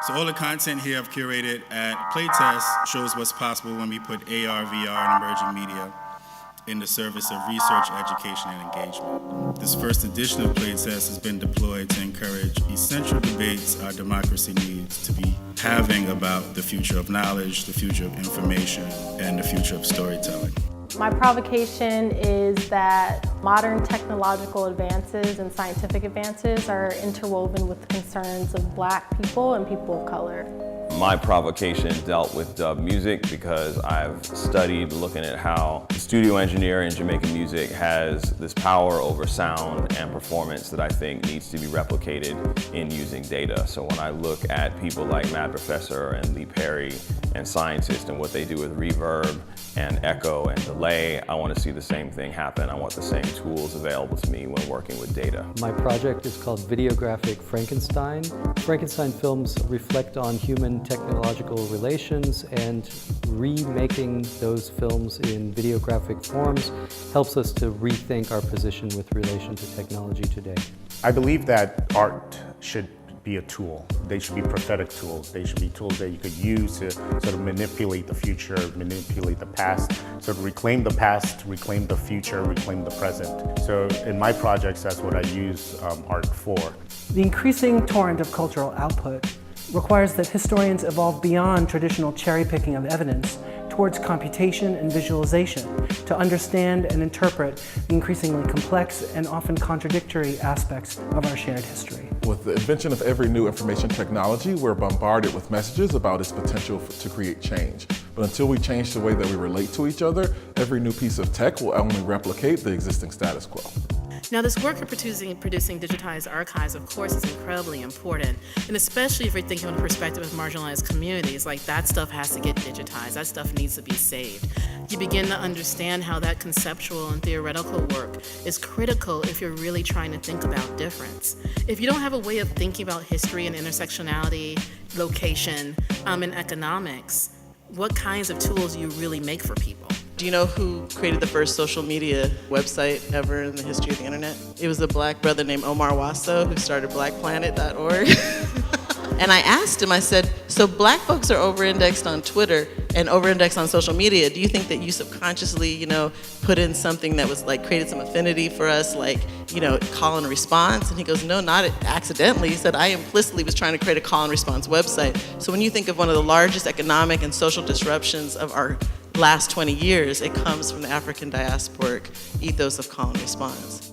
So all the content here I've curated at Playtest shows what's possible when we put AR, VR, and emerging media in the service of research, education, and engagement. This first edition of Playtest has been deployed to encourage essential debates our democracy needs to be having about the future of knowledge, the future of information, and the future of storytelling. My provocation is that modern technological advances and scientific advances are interwoven with the concerns of Black people and people of color. My provocation dealt with dub music because I've studied looking at how the studio engineer in Jamaican music has this power over sound and performance that I think needs to be replicated in using data. So when I look at people like Mad Professor and Lee Perry and scientists and what they do with reverb and echo and delay, I want to see the same thing happen. I want the same tools available to me when working with data. My project is called Videographic Frankenstein. Frankenstein films reflect on human technological relations, and remaking those films in videographic forms helps us to rethink our position with relation to technology today. I believe that art should be a tool. They should be prophetic tools. They should be tools that you could use to sort of manipulate the future, manipulate the past, sort of reclaim the past, reclaim the future, reclaim the present. So in my projects, that's what I use art for. The increasing torrent of cultural output requires that historians evolve beyond traditional cherry-picking of evidence towards computation and visualization to understand and interpret the increasingly complex and often contradictory aspects of our shared history. With the invention of every new information technology, we're bombarded with messages about its potential to create change. But until we change the way that we relate to each other, every new piece of tech will only replicate the existing status quo. Now, this work of producing digitized archives, of course, is incredibly important, and especially if you're thinking from the perspective of marginalized communities, like that stuff has to get digitized, that stuff needs to be saved. You begin to understand how that conceptual and theoretical work is critical if you're really trying to think about difference. If you don't have a way of thinking about history and intersectionality, location, and economics, what kinds of tools do you really make for people? Do you know who created the first social media website ever in the history of the internet? It was a Black brother named Omar Wasso who started blackplanet.org. And I asked him, I said, so Black folks are over-indexed on Twitter and over-indexed on social media. Do you think that you subconsciously, put in something that was like, created some affinity for us, like, call and response? And he goes, no, not accidentally. He said, I implicitly was trying to create a call and response website. So when you think of one of the largest economic and social disruptions of our last 20 years, it comes from the African diasporic ethos of call and response.